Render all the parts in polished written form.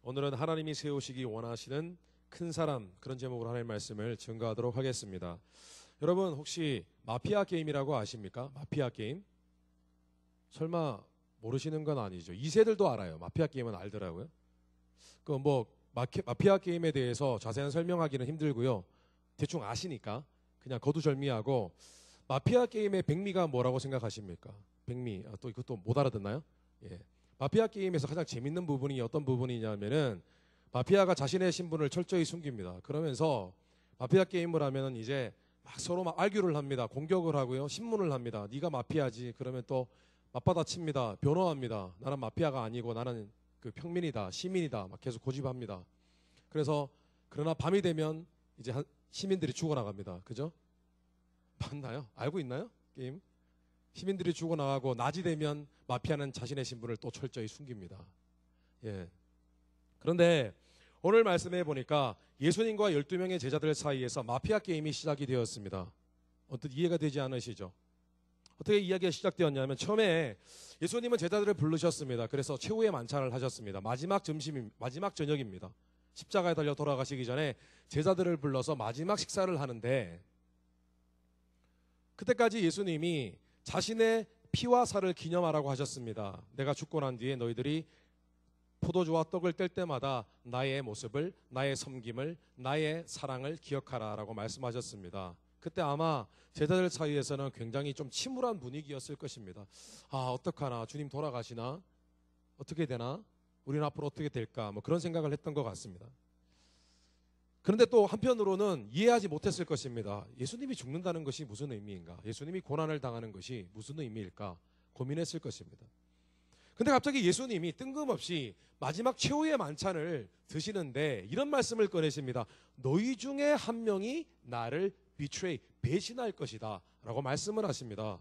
오늘은 하나님이 세우시기 원하시는 큰 사람, 그런 제목으로 하나님의 말씀을 증거하도록 하겠습니다. 여러분 혹시 마피아 게임이라고 아십니까? 마피아 게임? 설마 모르시는 건 아니죠. 2세들도 알아요. 마피아 게임은 알더라고요. 마피아 게임에 대해서 자세한 설명하기는 힘들고요. 대충 아시니까 그냥 거두절미하고, 마피아 게임의 백미가 뭐라고 생각하십니까? 백미, 또 이것도 못 알아듣나요? 예. 마피아 게임에서 가장 재밌는 부분이 어떤 부분이냐면은, 마피아가 자신의 신분을 철저히 숨깁니다. 그러면서 마피아 게임을 하면은 이제 막 서로 막 알규를 합니다. 공격을 하고요. 신문을 합니다. 네가 마피아지. 그러면 또 맞받아칩니다. 변호합니다. 나는 마피아가 아니고 나는 그 평민이다, 시민이다. 막 계속 고집합니다. 그러나 밤이 되면 이제 시민들이 죽어나갑니다. 그죠? 맞나요? 알고 있나요? 게임? 시민들이 죽어나가고 낮이 되면 마피아는 자신의 신분을 또 철저히 숨깁니다. 예. 그런데 오늘 말씀해 보니까 예수님과 12명의 제자들 사이에서 마피아 게임이 시작이 되었습니다. 어떻게 이해가 되지 않으시죠? 어떻게 이야기가 시작되었냐면, 처음에 예수님은 제자들을 부르셨습니다. 그래서 최후의 만찬을 하셨습니다. 마지막 저녁입니다. 십자가에 달려 돌아가시기 전에 제자들을 불러서 마지막 식사를 하는데, 그때까지 예수님이 자신의 피와 살을 기념하라고 하셨습니다. 내가 죽고 난 뒤에 너희들이 포도주와 떡을 뗄 때마다 나의 모습을, 나의 섬김을, 나의 사랑을 기억하라 라고 말씀하셨습니다. 그때 아마 제자들 사이에서는 굉장히 좀 침울한 분위기였을 것입니다. 어떡하나, 주님 돌아가시나? 어떻게 되나? 우리는 앞으로 어떻게 될까? 그런 생각을 했던 것 같습니다. 그런데 또 한편으로는 이해하지 못했을 것입니다. 예수님이 죽는다는 것이 무슨 의미인가? 예수님이 고난을 당하는 것이 무슨 의미일까? 고민했을 것입니다. 근데 갑자기 예수님이 뜬금없이 마지막 최후의 만찬을 드시는데 이런 말씀을 꺼내십니다. 너희 중에 한 명이 나를 배신할 것이다 라고 말씀을 하십니다.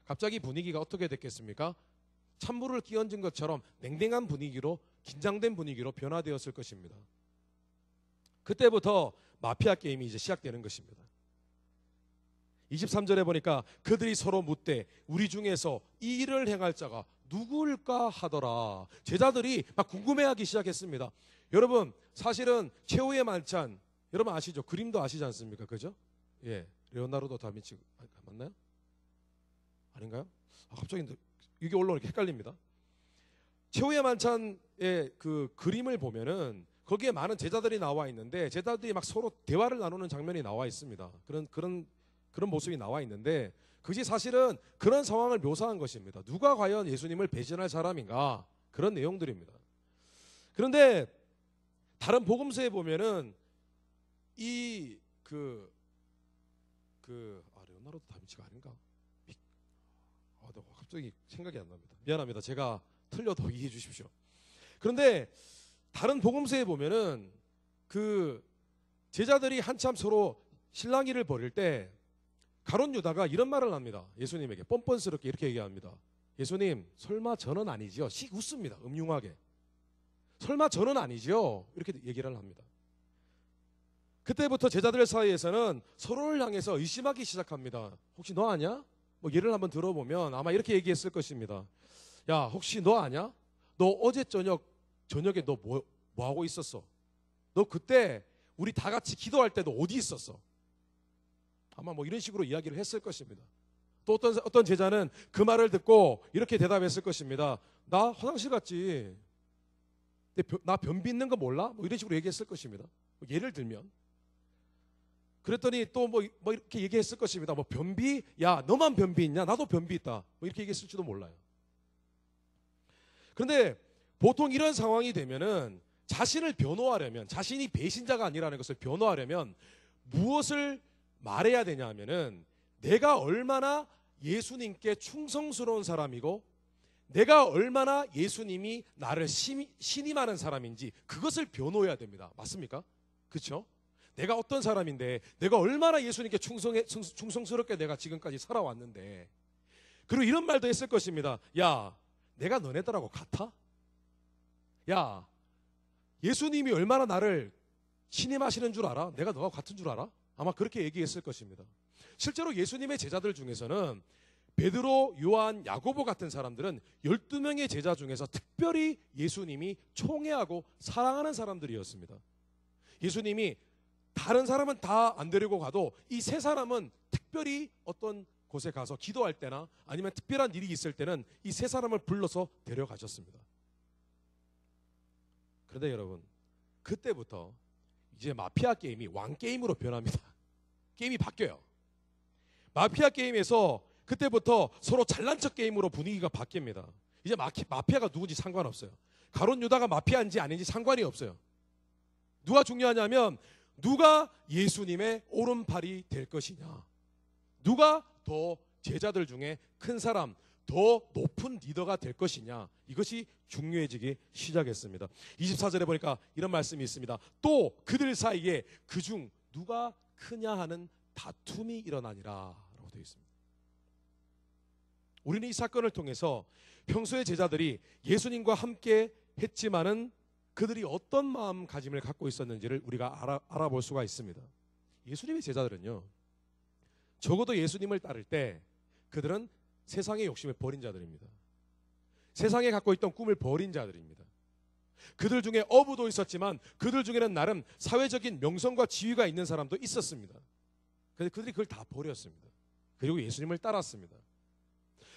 갑자기 분위기가 어떻게 됐겠습니까? 찬물을 끼얹은 것처럼 냉랭한 분위기로, 긴장된 분위기로 변화되었을 것입니다. 그때부터 마피아 게임이 이제 시작되는 것입니다. 23절에 보니까 그들이 서로 묻되 우리 중에서 이 일을 행할 자가 누구일까 하더라. 제자들이 막 궁금해하기 시작했습니다. 여러분, 사실은 최후의 만찬, 여러분 아시죠? 그림도 아시지 않습니까? 그죠? 예, 레오나르도 다빈치 맞나요? 아닌가요? 갑자기 이게 올라오니까 헷갈립니다. 최후의 만찬의 그 그림을 보면은 거기에 많은 제자들이 나와 있는데, 제자들이 막 서로 대화를 나누는 장면이 나와 있습니다. 그런 모습이 나와 있는데, 그것이 사실은 그런 상황을 묘사한 것입니다. 누가 과연 예수님을 배신할 사람인가? 그런 내용들입니다. 그런데 다른 복음서에 보면은 레오나르도 다빈치가 아닌가? 갑자기 생각이 안 납니다. 미안합니다. 제가 틀려도 이해해 주십시오. 그런데 다른 복음서에 보면은 그 제자들이 한참 서로 실랑이를 벌일 때 가룟 유다가 이런 말을 합니다. 예수님에게 뻔뻔스럽게 이렇게 얘기합니다. 예수님, 설마 저는 아니지요? 씩 웃습니다. 음흉하게. 설마 저는 아니지요? 이렇게 얘기를 합니다. 그때부터 제자들 사이에서는 서로를 향해서 의심하기 시작합니다. 혹시 너 아냐? 예를 한번 들어보면 아마 이렇게 얘기했을 것입니다. 야, 혹시 너 아냐? 너 어제 저녁에 너 뭐 하고 있었어? 너 그때 우리 다 같이 기도할 때도 어디 있었어? 아마 이런 식으로 이야기를 했을 것입니다. 또 어떤 제자는 그 말을 듣고 이렇게 대답했을 것입니다. 나 화장실 갔지. 나 변비 있는 거 몰라? 이런 식으로 얘기했을 것입니다. 예를 들면. 그랬더니 또 이렇게 얘기했을 것입니다. 변비? 야, 너만 변비 있냐? 나도 변비 있다. 이렇게 얘기했을지도 몰라요. 그런데 보통 이런 상황이 되면은 자신을 변호하려면, 자신이 배신자가 아니라는 것을 변호하려면 무엇을 말해야 되냐 하면은, 내가 얼마나 예수님께 충성스러운 사람이고 내가 얼마나 예수님이 나를 신임하는 사람인지 그것을 변호해야 됩니다. 맞습니까? 그렇죠? 내가 어떤 사람인데, 내가 얼마나 예수님께 충성스럽게 내가 지금까지 살아왔는데. 그리고 이런 말도 했을 것입니다. 야, 내가 너네들하고 같아? 야, 예수님이 얼마나 나를 신임하시는 줄 알아? 내가 너하고 같은 줄 알아? 아마 그렇게 얘기했을 것입니다. 실제로 예수님의 제자들 중에서는 베드로, 요한, 야고보 같은 사람들은 12명의 제자 중에서 특별히 예수님이 총애하고 사랑하는 사람들이었습니다. 예수님이 다른 사람은 다 안 데리고 가도 이 세 사람은 특별히 어떤 곳에 가서 기도할 때나 아니면 특별한 일이 있을 때는 이 세 사람을 불러서 데려가셨습니다. 그런데 여러분, 그때부터 이제 마피아 게임이 왕 게임으로 변합니다. 게임이 바뀌어요. 마피아 게임에서 그때부터 서로 잘난 척 게임으로 분위기가 바뀝니다. 이제 마피아가 누군지 상관없어요. 가룟 유다가 마피아인지 아닌지 상관이 없어요. 누가 중요하냐면 누가 예수님의 오른팔이 될 것이냐, 누가 더 제자들 중에 큰 사람, 더 높은 리더가 될 것이냐, 이것이 중요해지기 시작했습니다. 24절에 보니까 이런 말씀이 있습니다. 또 그들 사이에 그중 누가 크냐 하는 다툼이 일어나니라 라고 되어 있습니다. 우리는 이 사건을 통해서 평소에 제자들이 예수님과 함께 했지만은 그들이 어떤 마음가짐을 갖고 있었는지를 우리가 알아볼 수가 있습니다. 예수님의 제자들은요, 적어도 예수님을 따를 때 그들은 세상의 욕심을 버린 자들입니다. 세상에 갖고 있던 꿈을 버린 자들입니다. 그들 중에 어부도 있었지만 그들 중에는 나름 사회적인 명성과 지위가 있는 사람도 있었습니다. 그런데 그들이 그걸 다 버렸습니다. 그리고 예수님을 따랐습니다.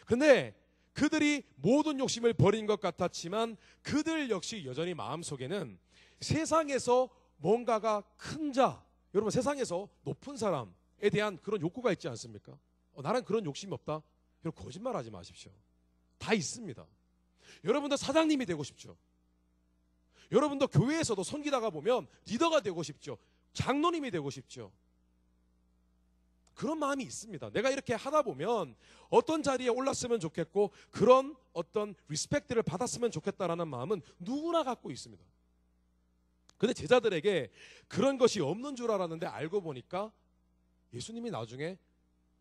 그런데 그들이 모든 욕심을 버린 것 같았지만 그들 역시 여전히 마음속에는 세상에서 뭔가가 큰 자, 여러분 세상에서 높은 사람에 대한 그런 욕구가 있지 않습니까? 나는 그런 욕심이 없다. 여러분 거짓말하지 마십시오. 다 있습니다. 여러분도 사장님이 되고 싶죠. 여러분도 교회에서도 섬기다가 보면 리더가 되고 싶죠. 장로님이 되고 싶죠. 그런 마음이 있습니다. 내가 이렇게 하다 보면 어떤 자리에 올랐으면 좋겠고 그런 어떤 리스펙트를 받았으면 좋겠다라는 마음은 누구나 갖고 있습니다. 그런데 제자들에게 그런 것이 없는 줄 알았는데 알고 보니까 예수님이 나중에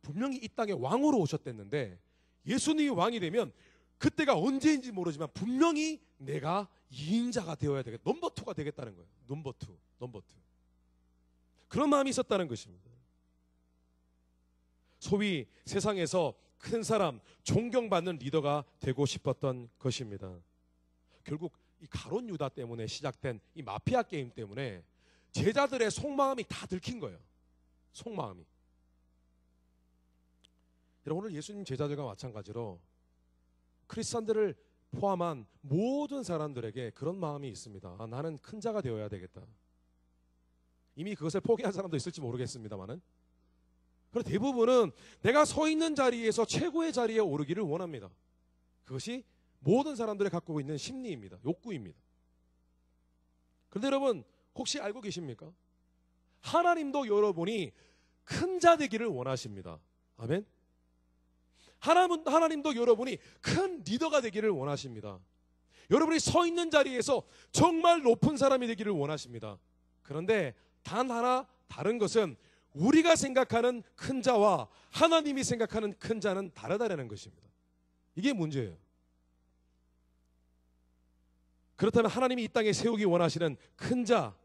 분명히 이 땅에 왕으로 오셨댔는데 예수님이 왕이 되면 그때가 언제인지 모르지만 분명히 내가 2인자가 되어야 되겠다. 넘버 2가 되겠다는 거예요. 넘버 2. 그런 마음이 있었다는 것입니다. 소위 세상에서 큰 사람, 존경받는 리더가 되고 싶었던 것입니다. 결국 이 가룟 유다 때문에 시작된 이 마피아 게임 때문에 제자들의 속마음이 다 들킨 거예요. 속마음이. 여러분, 오늘 예수님 제자들과 마찬가지로 크리스찬들을 포함한 모든 사람들에게 그런 마음이 있습니다. 나는 큰 자가 되어야 되겠다. 이미 그것을 포기한 사람도 있을지 모르겠습니다만은, 그런데 대부분은 내가 서 있는 자리에서 최고의 자리에 오르기를 원합니다. 그것이 모든 사람들이 갖고 있는 심리입니다. 욕구입니다. 그런데 여러분, 혹시 알고 계십니까? 하나님도 여러분이 큰 자 되기를 원하십니다. 아멘. 하나님도 여러분이 큰 리더가 되기를 원하십니다. 여러분이 서 있는 자리에서 정말 높은 사람이 되기를 원하십니다. 그런데 단 하나 다른 것은 우리가 생각하는 큰 자와 하나님이 생각하는 큰 자는 다르다는 것입니다. 이게 문제예요. 그렇다면 하나님이 이 땅에 세우기 원하시는 큰 자,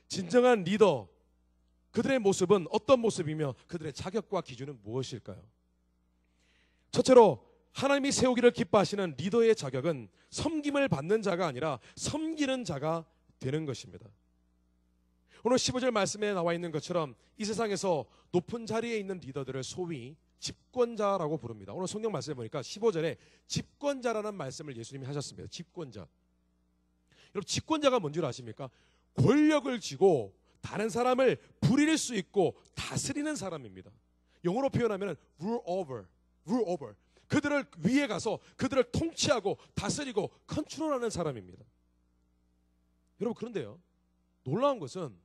진정한 리더, 그들의 모습은 어떤 모습이며 그들의 자격과 기준은 무엇일까요? 첫째로 하나님이 세우기를 기뻐하시는 리더의 자격은 섬김을 받는 자가 아니라 섬기는 자가 되는 것입니다. 오늘 15절 말씀에 나와 있는 것처럼 이 세상에서 높은 자리에 있는 리더들을 소위 집권자라고 부릅니다. 오늘 성경 말씀에 보니까 15절에 집권자라는 말씀을 예수님이 하셨습니다. 집권자. 여러분, 집권자가 뭔 줄 아십니까? 권력을 쥐고 다른 사람을 부릴 수 있고 다스리는 사람입니다. 영어로 표현하면 rule over. 그들을 위에 가서 그들을 통치하고 다스리고 컨트롤하는 사람입니다. 여러분, 그런데요, 놀라운 것은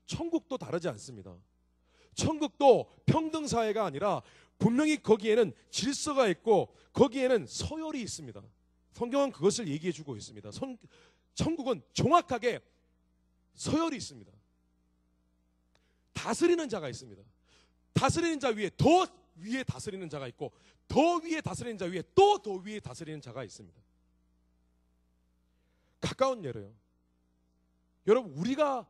천국도 다르지 않습니다. 천국도 평등사회가 아니라 분명히 거기에는 질서가 있고 거기에는 서열이 있습니다. 성경은 그것을 얘기해주고 있습니다. 천국은 정확하게 서열이 있습니다. 다스리는 자가 있습니다. 다스리는 자 위에 더 위에 다스리는 자가 있고 더 위에 다스리는 자 위에 또 더 위에 다스리는 자가 있습니다. 가까운 예로요. 여러분, 우리가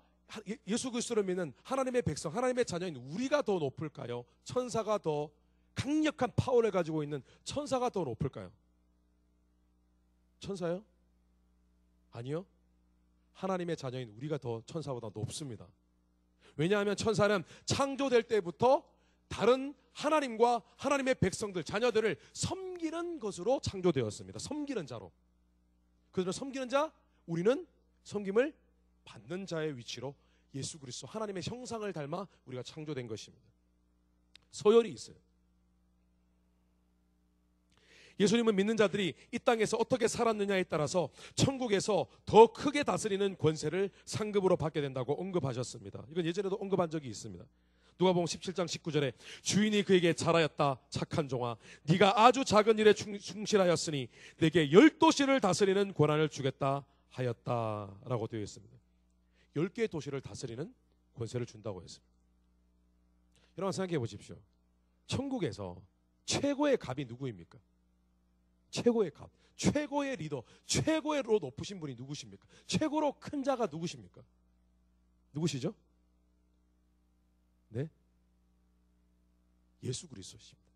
예수 그리스도를 믿는 하나님의 백성, 하나님의 자녀인 우리가 더 높을까요? 천사가 더 강력한 파워를 가지고 있는 천사가 더 높을까요? 천사요? 아니요. 하나님의 자녀인 우리가 더 천사보다 높습니다. 왜냐하면 천사는 창조될 때부터 다른 하나님과 하나님의 백성들, 자녀들을 섬기는 것으로 창조되었습니다. 섬기는 자로. 그들은 섬기는 자, 우리는 섬김을 받는 자의 위치로 예수 그리스도 하나님의 형상을 닮아 우리가 창조된 것입니다. 서열이 있어요. 예수님은 믿는 자들이 이 땅에서 어떻게 살았느냐에 따라서 천국에서 더 크게 다스리는 권세를 상급으로 받게 된다고 언급하셨습니다. 이건 예전에도 언급한 적이 있습니다. 누가복음 17장 19절에 주인이 그에게 잘하였다 착한 종아, 네가 아주 작은 일에 충실하였으니 내게 10도시를 다스리는 권한을 주겠다 하였다라고 되어 있습니다. 10개의 도시를 다스리는 권세를 준다고 했습니다. 여러분 생각해 보십시오. 천국에서 최고의 갑이 누구입니까? 최고의 갑, 최고의 리더, 최고로 높으신 분이 누구십니까? 최고로 큰 자가 누구십니까? 누구시죠? 네? 예수 그리스도십니다.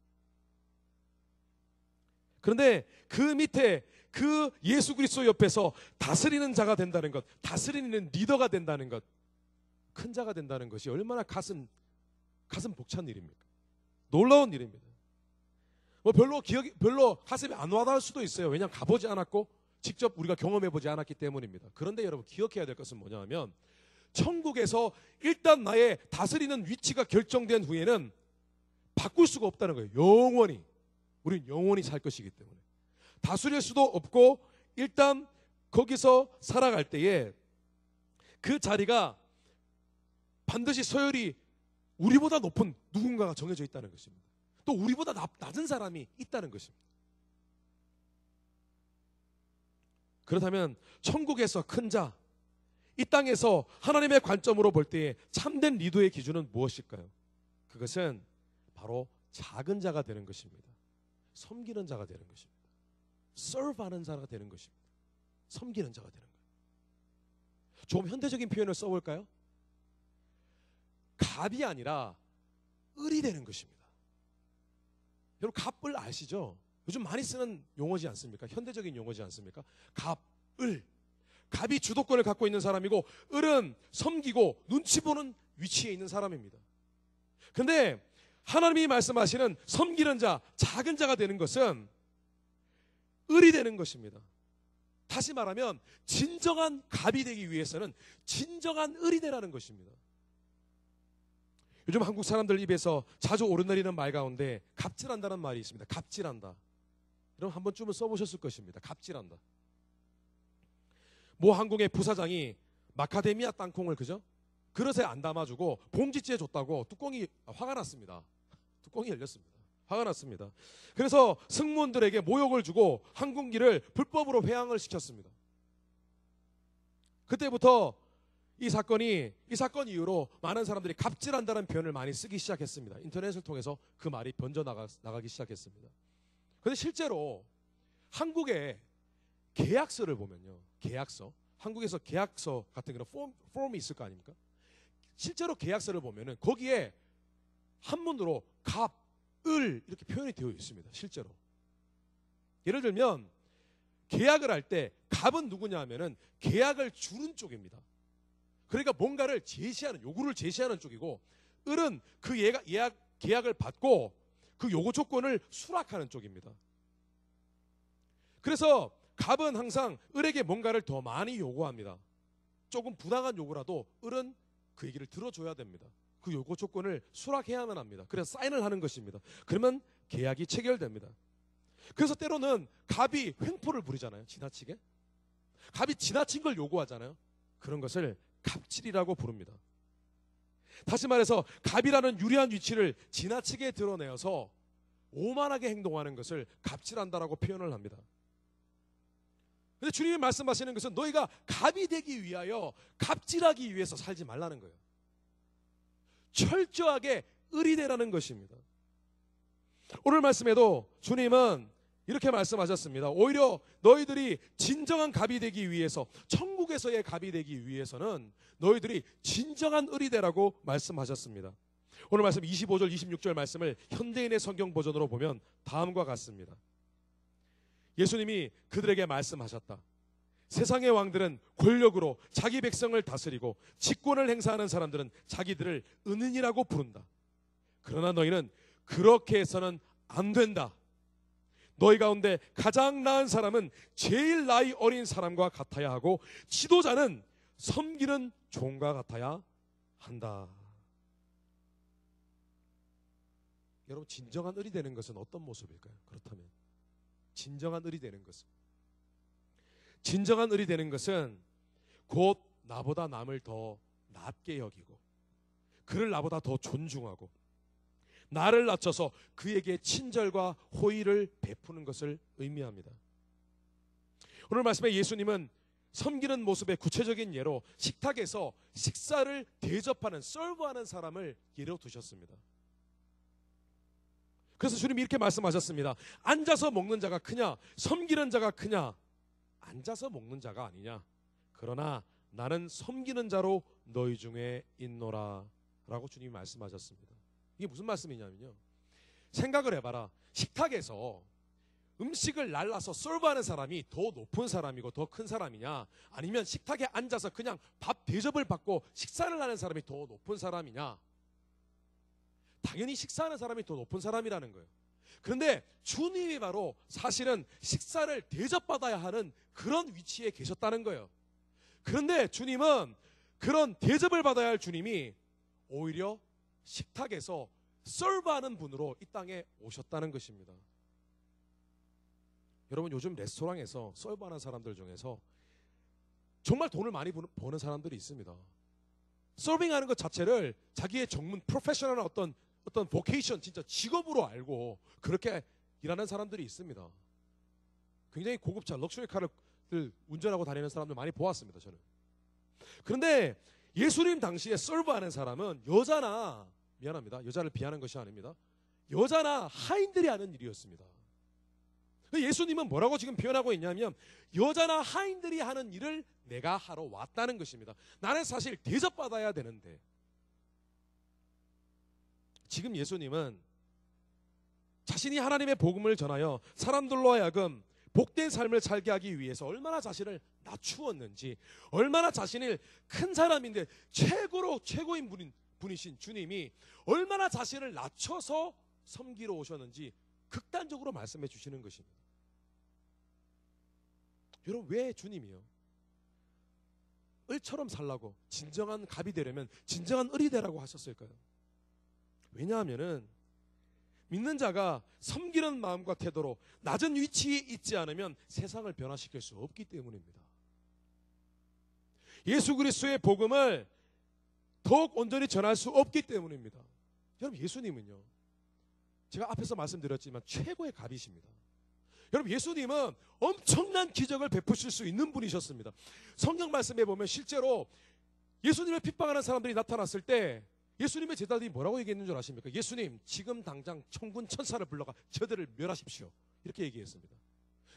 그런데 그 밑에 그 예수 그리스도 옆에서 다스리는 자가 된다는 것, 다스리는 리더가 된다는 것, 큰 자가 된다는 것이 얼마나 가슴 벅찬 일입니까? 놀라운 일입니다. 뭐 별로 가슴이 안 와닿을 수도 있어요. 왜냐하면 가보지 않았고 직접 우리가 경험해보지 않았기 때문입니다. 그런데 여러분 기억해야 될 것은 뭐냐면 천국에서 일단 나의 다스리는 위치가 결정된 후에는 바꿀 수가 없다는 거예요. 영원히. 우리는 영원히 살 것이기 때문에. 다스릴 수도 없고 일단 거기서 살아갈 때에 그 자리가 반드시 서열이 우리보다 높은 누군가가 정해져 있다는 것입니다. 또 우리보다 낮은 사람이 있다는 것입니다. 그렇다면 천국에서 큰 자, 이 땅에서 하나님의 관점으로 볼 때에 참된 리더의 기준은 무엇일까요? 그것은 바로 작은 자가 되는 것입니다. 섬기는 자가 되는 것입니다. serve하는 자가 되는 것입니다. 섬기는 자가 되는 거예요. 좀 현대적인 표현을 써볼까요? 갑이 아니라 을이 되는 것입니다. 여러분 갑을 아시죠? 요즘 많이 쓰는 용어지 않습니까? 현대적인 용어지 않습니까? 갑, 을. 갑이 주도권을 갖고 있는 사람이고 을은 섬기고 눈치 보는 위치에 있는 사람입니다. 그런데 하나님이 말씀하시는 섬기는 자, 작은 자가 되는 것은 을이 되는 것입니다. 다시 말하면 진정한 갑이 되기 위해서는 진정한 을이 되라는 것입니다. 요즘 한국 사람들 입에서 자주 오르내리는 말 가운데 갑질한다는 말이 있습니다. 갑질한다. 여러분 한 번쯤은 써보셨을 것입니다. 갑질한다. 모 항공의 부사장이 마카데미아 땅콩을 그죠? 그릇에 안 담아주고 봉지째에 줬다고 뚜껑이 화가 났습니다. 뚜껑이 열렸습니다. 화가 났습니다. 그래서 승무원들에게 모욕을 주고 항공기를 불법으로 회항을 시켰습니다. 그때부터 이 사건 이후로 많은 사람들이 갑질한다는 표현을 많이 쓰기 시작했습니다. 인터넷을 통해서 그 말이 번져나가기 시작했습니다. 그런데 실제로 한국의 계약서를 보면요. 계약서. 한국에서 계약서 같은 그런 폼이 있을 거 아닙니까? 실제로 계약서를 보면은 거기에 한문으로 갑, 을 이렇게 표현이 되어 있습니다. 실제로. 예를 들면 계약을 할 때 갑은 누구냐 하면은 계약을 주는 쪽입니다. 그러니까 뭔가를 제시하는, 요구를 제시하는 쪽이고 을은 그 계약을 받고 그 요구 조건을 수락하는 쪽입니다. 그래서 갑은 항상 을에게 뭔가를 더 많이 요구합니다. 조금 부당한 요구라도 을은 그 얘기를 들어줘야 됩니다. 그 요구 조건을 수락해야만 합니다. 그래서 사인을 하는 것입니다. 그러면 계약이 체결됩니다. 그래서 때로는 갑이 횡포를 부리잖아요. 지나치게. 갑이 지나친 걸 요구하잖아요. 그런 것을 갑질이라고 부릅니다. 다시 말해서 갑이라는 유리한 위치를 지나치게 드러내어서 오만하게 행동하는 것을 갑질한다라고 표현을 합니다. 그런데 주님이 말씀하시는 것은 너희가 갑이 되기 위하여 갑질하기 위해서 살지 말라는 거예요. 철저하게 을이 되라는 것입니다. 오늘 말씀에도 주님은 이렇게 말씀하셨습니다. 오히려 너희들이 진정한 갑이 되기 위해서, 천국에서의 갑이 되기 위해서는 너희들이 진정한 을이 되라고 말씀하셨습니다. 오늘 말씀 25절 26절 말씀을 현대인의 성경 버전으로 보면 다음과 같습니다. 예수님이 그들에게 말씀하셨다. 세상의 왕들은 권력으로 자기 백성을 다스리고 직권을 행사하는 사람들은 자기들을 은인이라고 부른다. 그러나 너희는 그렇게 해서는 안 된다. 너희 가운데 가장 나은 사람은 제일 나이 어린 사람과 같아야 하고 지도자는 섬기는 종과 같아야 한다. 여러분, 진정한 을이 되는 것은 어떤 모습일까요? 그렇다면 진정한 을이 되는 것은 곧 나보다 남을 더 낮게 여기고 그를 나보다 더 존중하고 나를 낮춰서 그에게 친절과 호의를 베푸는 것을 의미합니다. 오늘 말씀에 예수님은 섬기는 모습의 구체적인 예로 식탁에서 식사를 대접하는, 서브하는 사람을 예로 두셨습니다. 그래서 주님이 이렇게 말씀하셨습니다. 앉아서 먹는 자가 크냐, 섬기는 자가 크냐? 앉아서 먹는 자가 아니냐. 그러나 나는 섬기는 자로 너희 중에 있노라 라고 주님이 말씀하셨습니다. 이게 무슨 말씀이냐면요, 생각을 해봐라. 식탁에서 음식을 날라서 서브하는 사람이 더 높은 사람이고 더 큰 사람이냐, 아니면 식탁에 앉아서 그냥 밥 대접을 받고 식사를 하는 사람이 더 높은 사람이냐? 당연히 식사하는 사람이 더 높은 사람이라는 거예요. 그런데 주님이 바로 사실은 식사를 대접받아야 하는 그런 위치에 계셨다는 거예요. 그런데 주님은 그런 대접을 받아야 할 주님이 오히려 식탁에서 서브하는 분으로 이 땅에 오셨다는 것입니다. 여러분, 요즘 레스토랑에서 서브하는 사람들 중에서 정말 돈을 많이 버는 사람들이 있습니다. 서빙하는 것 자체를 자기의 전문 프로페셔널한 어떤 보케이션, 진짜 직업으로 알고 그렇게 일하는 사람들이 있습니다. 굉장히 고급차 럭셔리 카를 운전하고 다니는 사람들 많이 보았습니다, 저는. 그런데 예수님 당시에 서브하는 사람은 여자나, 미안합니다, 여자를 비하는 것이 아닙니다, 여자나 하인들이 하는 일이었습니다. 예수님은 뭐라고 지금 표현하고 있냐면 여자나 하인들이 하는 일을 내가 하러 왔다는 것입니다. 나는 사실 대접받아야 되는데. 지금 예수님은 자신이 하나님의 복음을 전하여 사람들로 하여금 복된 삶을 살게 하기 위해서 얼마나 자신을 낮추었는지, 얼마나 자신을 큰 사람인데 최고인 분이신 주님이 얼마나 자신을 낮춰서 섬기러 오셨는지 극단적으로 말씀해 주시는 것입니다. 여러분, 왜 주님이요, 을처럼 살라고, 진정한 갑이 되려면 진정한 을이 되라고 하셨을까요? 왜냐하면은 믿는 자가 섬기는 마음과 태도로 낮은 위치에 있지 않으면 세상을 변화시킬 수 없기 때문입니다. 예수 그리스도의 복음을 더욱 온전히 전할 수 없기 때문입니다. 여러분, 예수님은요, 제가 앞에서 말씀드렸지만 최고의 갑이십니다. 여러분, 예수님은 엄청난 기적을 베푸실 수 있는 분이셨습니다. 성경 말씀에 보면 실제로 예수님을 핍박하는 사람들이 나타났을 때 예수님의 제자들이 뭐라고 얘기했는 줄 아십니까? 예수님, 지금 당장 천군 천사를 불러가 저들을 멸하십시오, 이렇게 얘기했습니다.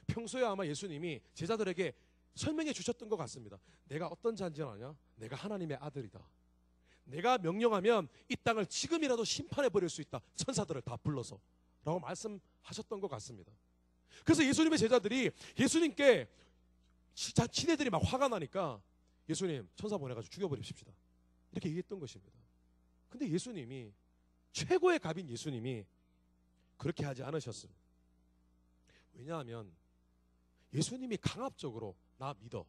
평소에 아마 예수님이 제자들에게 설명해 주셨던 것 같습니다. 내가 어떤 자인지 아냐? 내가 하나님의 아들이다. 내가 명령하면 이 땅을 지금이라도 심판해 버릴 수 있다, 천사들을 다 불러서, 라고 말씀하셨던 것 같습니다. 그래서 예수님의 제자들이 예수님께, 지네들이 막 화가 나니까 예수님, 천사 보내가지고 죽여버립시다, 이렇게 얘기했던 것입니다. 근데 예수님이, 최고의 갑인 예수님이 그렇게 하지 않으셨습니다. 왜냐하면 예수님이 강압적으로 나 믿어,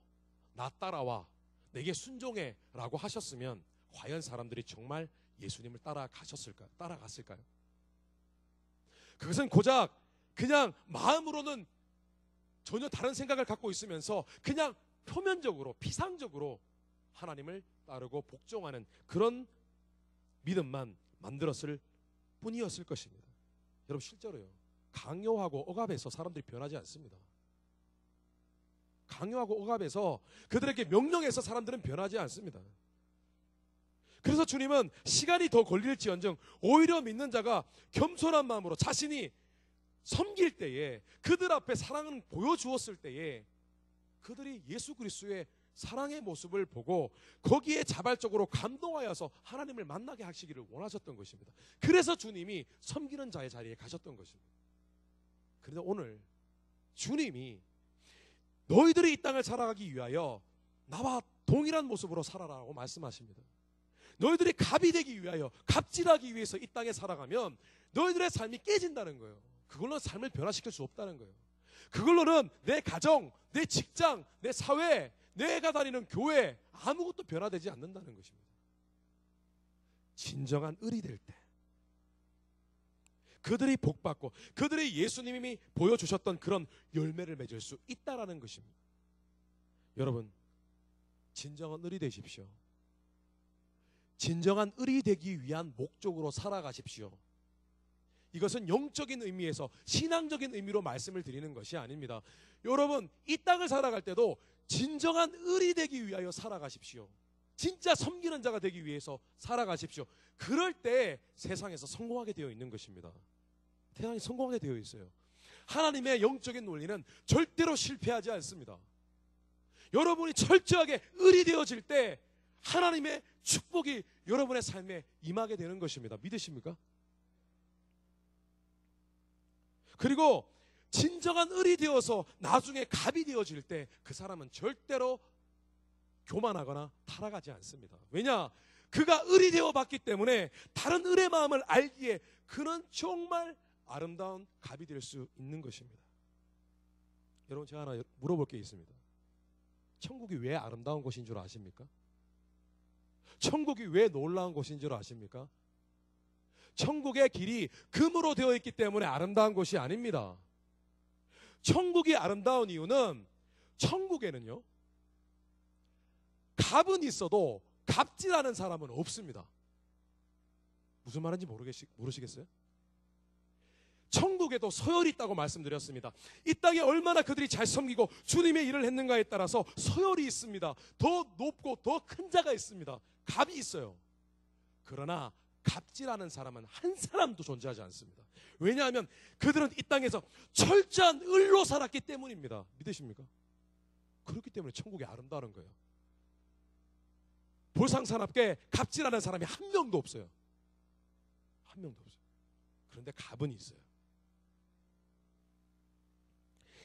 나 따라와, 내게 순종해 라고 하셨으면 과연 사람들이 정말 예수님을 따라갔을까요? 그것은 고작 그냥 마음으로는 전혀 다른 생각을 갖고 있으면서 그냥 표면적으로, 피상적으로 하나님을 따르고 복종하는 그런 믿음만 만들었을 뿐이었을 것입니다. 여러분, 실제로요, 강요하고 억압해서 사람들이 변하지 않습니다. 강요하고 억압해서 그들에게 명령해서 사람들은 변하지 않습니다. 그래서 주님은 시간이 더 걸릴지언정 오히려 믿는 자가 겸손한 마음으로 자신이 섬길 때에, 그들 앞에 사랑을 보여주었을 때에 그들이 예수 그리스도의 사랑의 모습을 보고 거기에 자발적으로 감동하여서 하나님을 만나게 하시기를 원하셨던 것입니다. 그래서 주님이 섬기는 자의 자리에 가셨던 것입니다. 그런데 오늘 주님이 너희들이 이 땅을 살아가기 위하여 나와 동일한 모습으로 살아라고 말씀하십니다. 너희들이 갑이 되기 위하여, 갑질하기 위해서 이 땅에 살아가면 너희들의 삶이 깨진다는 거예요. 그걸로 삶을 변화시킬 수 없다는 거예요. 그걸로는 내 가정, 내 직장, 내 사회, 내가 다니는 교회 아무것도 변화되지 않는다는 것입니다. 진정한 을이 될 때 그들이 복받고 그들이 예수님이 보여주셨던 그런 열매를 맺을 수 있다라는 것입니다. 여러분, 진정한 을이 되십시오. 진정한 을이 되기 위한 목적으로 살아가십시오. 이것은 영적인 의미에서 신앙적인 의미로 말씀을 드리는 것이 아닙니다. 여러분, 이 땅을 살아갈 때도 진정한 을이 되기 위하여 살아가십시오. 진짜 섬기는 자가 되기 위해서 살아가십시오. 그럴 때 세상에서 성공하게 되어 있는 것입니다. 세상이 성공하게 되어 있어요. 하나님의 영적인 논리는 절대로 실패하지 않습니다. 여러분이 철저하게 을이 되어질 때 하나님의 축복이 여러분의 삶에 임하게 되는 것입니다. 믿으십니까? 그리고 진정한 을이 되어서 나중에 갑이 되어질 때 그 사람은 절대로 교만하거나 타락하지 않습니다. 왜냐? 그가 을이 되어봤기 때문에 다른 을의 마음을 알기에 그는 정말 아름다운 갑이 될 수 있는 것입니다. 여러분, 제가 하나 물어볼 게 있습니다. 천국이 왜 아름다운 곳인 줄 아십니까? 천국이 왜 놀라운 곳인 줄 아십니까? 천국의 길이 금으로 되어 있기 때문에 아름다운 곳이 아닙니다. 천국이 아름다운 이유는 천국에는요, 갑은 있어도 갑질하는 사람은 없습니다. 무슨 말인지 모르시겠어요? 천국에도 서열이 있다고 말씀드렸습니다. 이 땅에 얼마나 그들이 잘 섬기고 주님의 일을 했는가에 따라서 서열이 있습니다. 더 높고 더 큰 자가 있습니다. 갑이 있어요. 그러나 갑질하는 사람은 한 사람도 존재하지 않습니다. 왜냐하면 그들은 이 땅에서 철저한 을로 살았기 때문입니다. 믿으십니까? 그렇기 때문에 천국이 아름다운 거예요. 볼상사납게 갑질하는 사람이 한 명도 없어요. 한 명도 없어요. 그런데 갑은 있어요.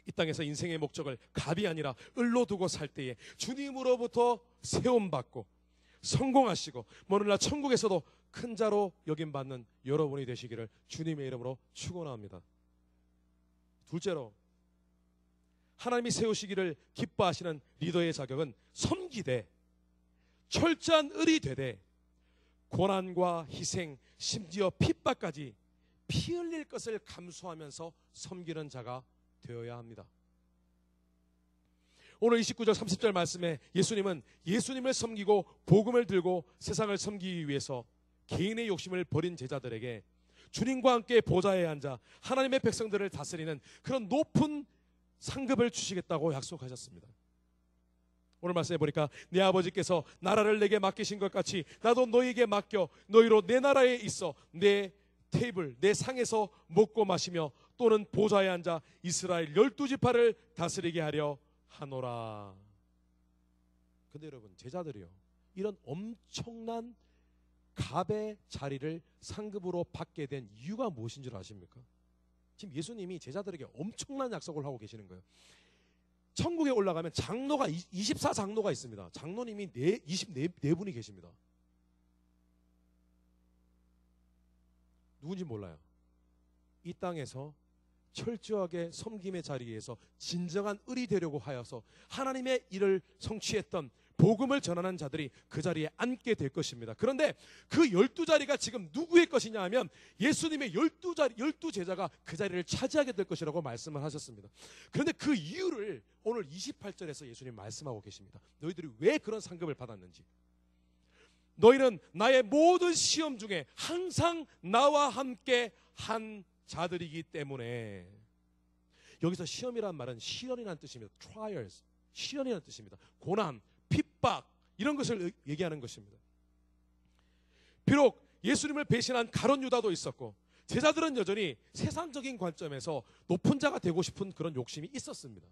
이 땅에서 인생의 목적을 갑이 아니라 을로 두고 살 때에 주님으로부터 세움받고 성공하시고 오늘날 천국에서도 큰 자로 여김받는 여러분이 되시기를 주님의 이름으로 축원합니다. 둘째로, 하나님이 세우시기를 기뻐하시는 리더의 자격은 섬기되 철저한 을이 되되 고난과 희생, 심지어 핍박까지 피 흘릴 것을 감수하면서 섬기는 자가 되어야 합니다. 오늘 29절 30절 말씀에 예수님은 예수님을 섬기고 복음을 들고 세상을 섬기기 위해서 개인의 욕심을 버린 제자들에게 주님과 함께 보좌에 앉아 하나님의 백성들을 다스리는 그런 높은 상급을 주시겠다고 약속하셨습니다. 오늘 말씀해 보니까 내 아버지께서 나라를 내게 맡기신 것 같이 나도 너희에게 맡겨 너희로 내 나라에 있어 내 테이블, 내 상에서 먹고 마시며 또는 보좌에 앉아 이스라엘 12지파를 다스리게 하려 하노라. 근데 여러분, 제자들이요, 이런 엄청난 갑의 자리를 상급으로 받게 된 이유가 무엇인 줄 아십니까? 지금 예수님이 제자들에게 엄청난 약속을 하고 계시는 거예요. 천국에 올라가면 장로가 24장로가 있습니다. 장로님이 24분이 계십니다. 누군지 몰라요. 이 땅에서 철저하게 섬김의 자리에서 진정한 을이 되려고 하여서 하나님의 일을 성취했던 복음을 전하는 자들이 그 자리에 앉게 될 것입니다. 그런데 그 12자리가 지금 누구의 것이냐 하면 예수님의 12제자가 그 자리를 차지하게 될 것이라고 말씀을 하셨습니다. 그런데 그 이유를 오늘 28절에서 예수님 말씀하고 계십니다. 너희들이 왜 그런 상급을 받았는지. 너희는 나의 모든 시험 중에 항상 나와 함께 한 자들이기 때문에. 여기서 시험이라는 말은 시련이라는 뜻입니다. trials, 시련이라는 뜻입니다. 고난, 핍박, 이런 것을 얘기하는 것입니다. 비록 예수님을 배신한 가룟 유다도 있었고 제자들은 여전히 세상적인 관점에서 높은 자가 되고 싶은 그런 욕심이 있었습니다.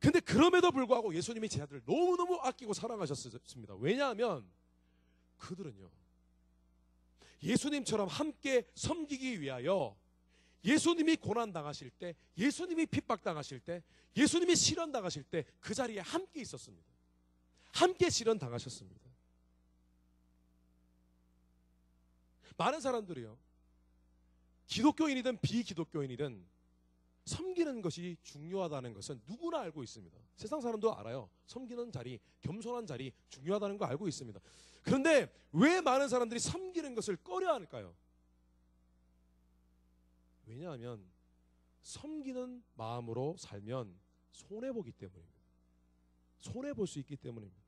근데 그럼에도 불구하고 예수님이 제 아들을 너무너무 아끼고 사랑하셨습니다. 왜냐하면 그들은요, 예수님처럼 함께 섬기기 위하여 예수님이 고난당하실 때, 예수님이 핍박당하실 때, 예수님이 시련당하실 때 그 자리에 함께 있었습니다. 함께 시련당하셨습니다. 많은 사람들이요, 기독교인이든 비기독교인이든 섬기는 것이 중요하다는 것은 누구나 알고 있습니다. 세상 사람도 알아요. 섬기는 자리, 겸손한 자리 중요하다는 거 알고 있습니다. 그런데 왜 많은 사람들이 섬기는 것을 꺼려 할까요? 왜냐하면 섬기는 마음으로 살면 손해보기 때문입니다. 손해볼 수 있기 때문입니다.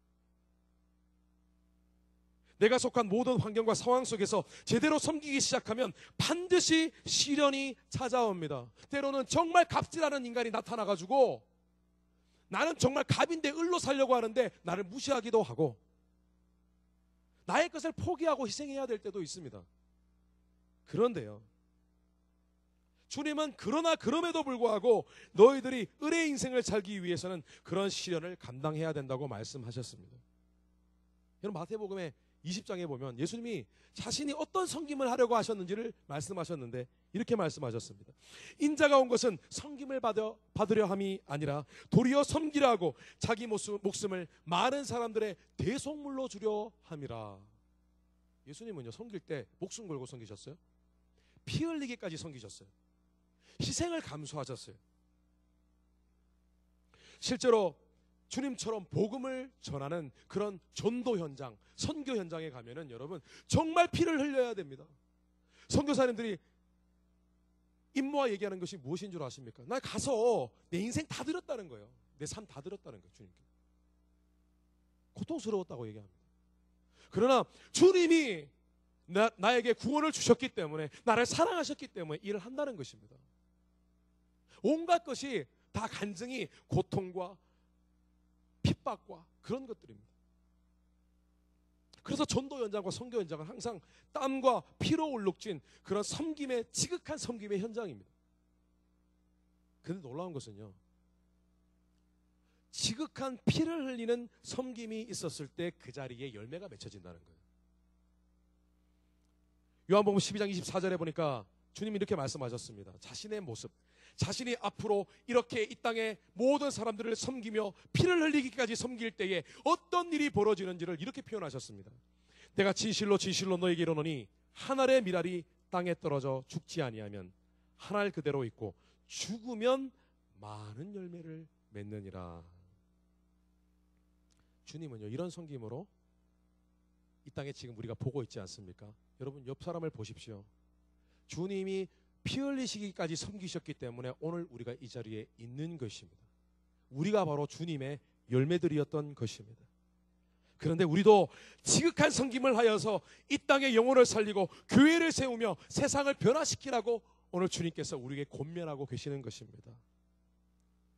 내가 속한 모든 환경과 상황 속에서 제대로 섬기기 시작하면 반드시 시련이 찾아옵니다. 때로는 정말 갑질하는 인간이 나타나가지고 나는 정말 갑인데 을로 살려고 하는데 나를 무시하기도 하고 나의 것을 포기하고 희생해야 될 때도 있습니다. 그런데요, 주님은 그러나 그럼에도 불구하고 너희들이 을의 인생을 살기 위해서는 그런 시련을 감당해야 된다고 말씀하셨습니다. 여러분, 마태복음의 20장에 보면 예수님이 자신이 어떤 섬김을 하려고 하셨는지를 말씀하셨는데 이렇게 말씀하셨습니다. 인자가 온 것은 섬김을 받으려 함이 아니라 도리어 섬기려 하고 자기 목숨을 많은 사람들의 대속물로 주려 함이라. 예수님은요, 섬길 때 목숨 걸고 섬기셨어요. 피 흘리기까지 섬기셨어요. 희생을 감수하셨어요. 실제로 주님처럼 복음을 전하는 그런 전도 현장, 선교 현장에 가면은 여러분 정말 피를 흘려야 됩니다. 선교사님들이 임무와 얘기하는 것이 무엇인 줄 아십니까? 나 가서 내 인생 다 드렸다는 거예요. 내 삶 다 드렸다는 거예요. 주님께 고통스러웠다고 얘기합니다. 그러나 주님이 나에게 구원을 주셨기 때문에, 나를 사랑하셨기 때문에 일을 한다는 것입니다. 온갖 것이 다 간증이 고통과 핍박과 그런 것들입니다. 그래서 전도 현장과 선교 현장은 항상 땀과 피로 울룩진 그런 섬김의, 지극한 섬김의 현장입니다. 그런데 놀라운 것은요, 지극한 피를 흘리는 섬김이 있었을 때 그 자리에 열매가 맺혀진다는 거예요. 요한복음 12장 24절에 보니까 주님이 이렇게 말씀하셨습니다. 자신의 모습, 자신이 앞으로 이렇게 이 땅의 모든 사람들을 섬기며 피를 흘리기까지 섬길 때에 어떤 일이 벌어지는지를 이렇게 표현하셨습니다. 내가 진실로 진실로 너에게 이르노니 한 알의 밀알이 땅에 떨어져 죽지 아니하면 한 알 그대로 있고 죽으면 많은 열매를 맺느니라. 주님은요, 이런 섬김으로 이 땅에 지금 우리가 보고 있지 않습니까? 여러분, 옆 사람을 보십시오. 주님이 피 흘리시기까지 섬기셨기 때문에 오늘 우리가 이 자리에 있는 것입니다. 우리가 바로 주님의 열매들이었던 것입니다. 그런데 우리도 지극한 섬김을 하여서 이 땅의 영혼을 살리고 교회를 세우며 세상을 변화시키라고 오늘 주님께서 우리에게 권면하고 계시는 것입니다.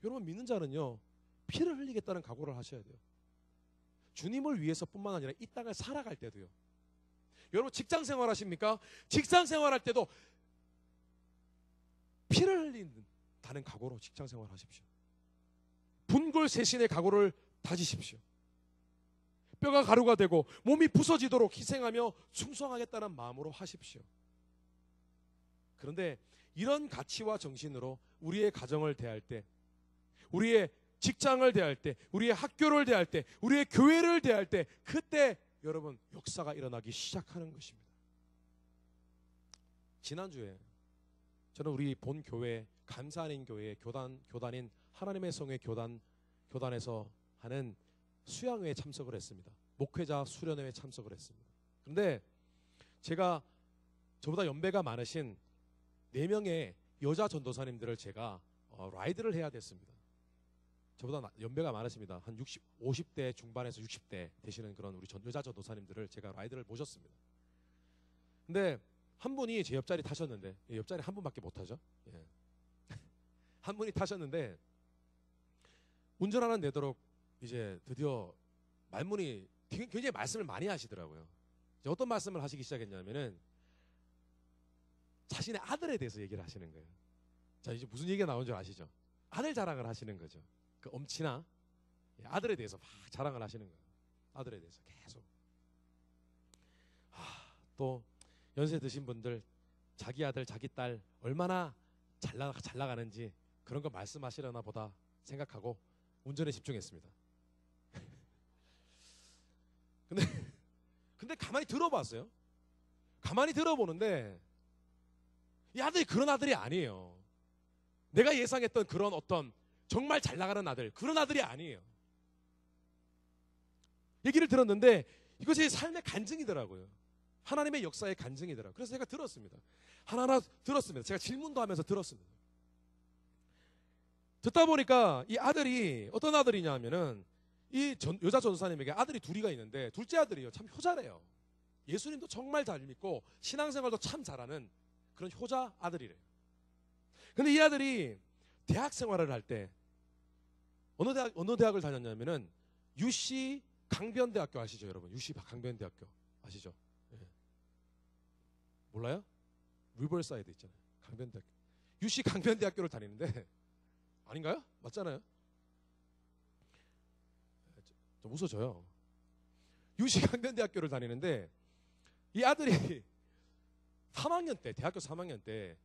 여러분, 믿는 자는요, 피를 흘리겠다는 각오를 하셔야 돼요. 주님을 위해서뿐만 아니라 이 땅을 살아갈 때도요. 여러분, 직장 생활 하십니까? 직장 생활할 때도 피를 흘린다는 각오로 직장 생활 하십시오. 분골쇄신의 각오를 다지십시오. 뼈가 가루가 되고 몸이 부서지도록 희생하며 충성하겠다는 마음으로 하십시오. 그런데 이런 가치와 정신으로 우리의 가정을 대할 때, 우리의 직장을 대할 때, 우리의 학교를 대할 때, 우리의 교회를 대할 때, 그때 여러분 역사가 일어나기 시작하는 것입니다. 지난주에 저는 우리 본 교회, 감사하는 교회 교단인 하나님의 성회 교단에서 하는 수양회에 참석을 했습니다. 목회자 수련회에 참석을 했습니다. 그런데 제가 저보다 연배가 많으신 4명의 여자 전도사님들을 제가 라이드를 해야 됐습니다. 저보다 연배가 많으십니다. 한 50대 중반에서 60대 되시는 그런 우리 여자 전도사님들을 제가 라이드를 모셨습니다. 근데 한 분이 제 옆자리 타셨는데, 옆자리 한 분밖에 못 타죠. 예. 한 분이 타셨는데 운전하는 데도록 이제 드디어 말문이 굉장히 말씀을 많이 하시더라고요. 이제 어떤 말씀을 하시기 시작했냐면은 자신의 아들에 대해서 얘기를 하시는 거예요. 자, 이제 무슨 얘기가 나온 줄 아시죠? 아들 자랑을 하시는 거죠. 그 엄친아 아들에 대해서 막 자랑을 하시는 거예요. 아들에 대해서 계속. 또 연세 드신 분들 자기 아들 자기 딸 얼마나 잘 나가는지 그런 거 말씀하시려나 보다 생각하고 운전에 집중했습니다. 근데 가만히 들어봤어요. 가만히 들어보는데 이 아들이 그런 아들이 아니에요. 내가 예상했던 그런 어떤 정말 잘 나가는 아들, 그런 아들이 아니에요. 얘기를 들었는데 이것이 삶의 간증이더라고요. 하나님의 역사의 간증이더라고요. 그래서 제가 들었습니다. 하나하나 들었습니다. 제가 질문도 하면서 들었습니다. 듣다 보니까 이 아들이 어떤 아들이냐 하면은 이 여자 전도사님에게 아들이 둘이가 있는데 둘째 아들이요. 참 효자래요. 예수님도 정말 잘 믿고 신앙생활도 참 잘하는 그런 효자 아들이래요. 근데 이 아들이 대학 생활을 할 때 어느 대학을 다녔냐면은 UC 강변대학교 아시죠, 여러분? UC 강변대학교 아시죠? 네. 몰라요? 리버사이드 있잖아요. 강변대학교. UC 강변대학교를 다니는데 아닌가요? 맞잖아요. 좀 웃어줘요. UC 강변대학교를 다니는데 이 아들이 3학년 때, 대학교 3학년 때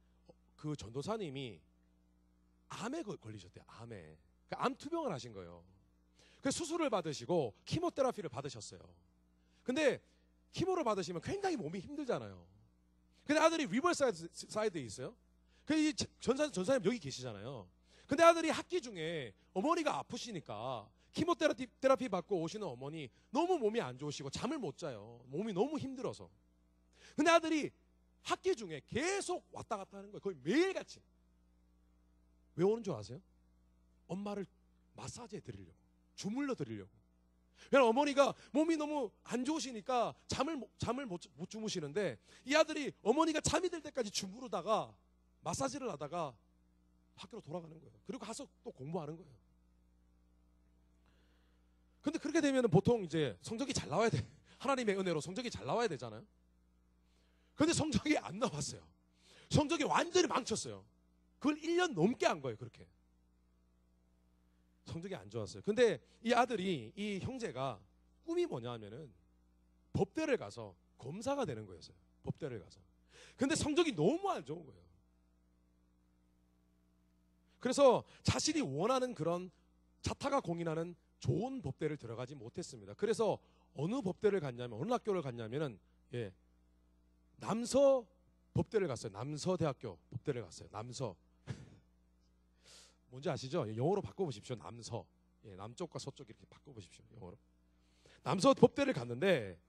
그 전도사님이 암에 걸리셨대요. 암에. 그러니까 암 투병을 하신 거예요. 그래서 수술을 받으시고 키모테라피를 받으셨어요. 근데 키모를 받으시면 굉장히 몸이 힘들잖아요. 근데 아들이 리버사이드에 있어요. 이 전사님 여기 계시잖아요. 근데 아들이 학기 중에 어머니가 아프시니까 키모테라피 받고 오시는 어머니 너무 몸이 안 좋으시고 잠을 못 자요. 몸이 너무 힘들어서. 근데 아들이 학기 중에 계속 왔다 갔다 하는 거예요. 거의 매일같이. 왜 오는 줄 아세요? 엄마를 마사지해 드리려고. 주물러 드리려고. 왜냐면 어머니가 몸이 너무 안 좋으시니까 잠을 못 주무시는데 이 아들이 어머니가 잠이 들 때까지 주무르다가 마사지를 하다가 학교로 돌아가는 거예요. 그리고 가서 또 공부하는 거예요. 근데 그렇게 되면 보통 이제 성적이 잘 나와야 돼. 하나님의 은혜로 성적이 잘 나와야 되잖아요. 근데 성적이 안 나왔어요. 성적이 완전히 망쳤어요. 그걸 1년 넘게 한 거예요, 그렇게. 성적이 안 좋았어요. 근데 이 아들이, 이 형제가 꿈이 뭐냐 하면은 법대를 가서 검사가 되는 거였어요. 법대를 가서. 근데 성적이 너무 안 좋은 거예요. 그래서 자신이 원하는 그런 자타가 공인하는 좋은 법대를 들어가지 못했습니다. 그래서 어느 법대를 갔냐면, 어느 학교를 갔냐면은, 남서 법대를 갔어요. 남서대학교 법대를 갔어요. 남서. 뭔지 아시죠? 영어로 바꿔보십시오. 남서. 남쪽과 서쪽 이렇게 바꿔보십시오. 영어로. 남서 법대를 갔는데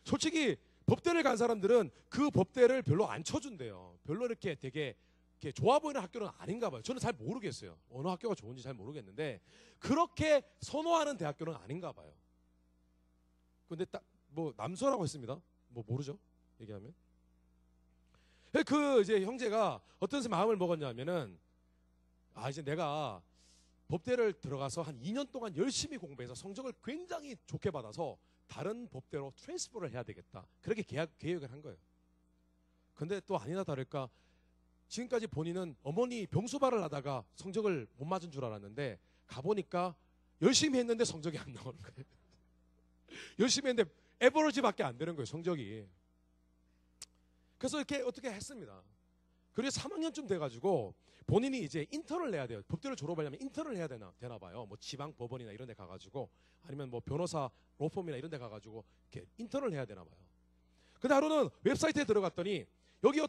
솔직히 법대를 간 사람들은 그 법대를 별로 안 쳐준대요. 별로 이렇게 되게 좋아 보이는 학교는 아닌가 봐요. 저는 잘 모르겠어요. 어느 학교가 좋은지 잘 모르겠는데 그렇게 선호하는 대학교는 아닌가 봐요. 근데 딱 뭐 남서라고 했습니다. 뭐 모르죠? 얘기하면. 이제 형제가 어떤 마음을 먹었냐면은 이제 내가 법대를 들어가서 한 2년 동안 열심히 공부해서 성적을 굉장히 좋게 받아서 다른 법대로 트랜스퍼를 해야 되겠다. 그렇게 계획을 한 거예요. 근데 또 아니나 다를까 지금까지 본인은 어머니 병수발을 하다가 성적을 못 맞은 줄 알았는데 가보니까 열심히 했는데 성적이 안 나오는 거예요. 열심히 했는데 에버러지밖에 안 되는 거예요, 성적이. 그래서 이렇게 어떻게 했습니다. 그리고 3학년쯤 돼가지고 본인이 이제 인턴을 해야 돼요. 법대를 졸업하려면 인턴을 해야 되나 봐요. 뭐 지방 법원이나 이런 데 가가지고 아니면 뭐 변호사 로펌이나 이런 데 가가지고 이렇게 인턴을 해야 되나 봐요. 근데 하루는 웹사이트에 들어갔더니 여기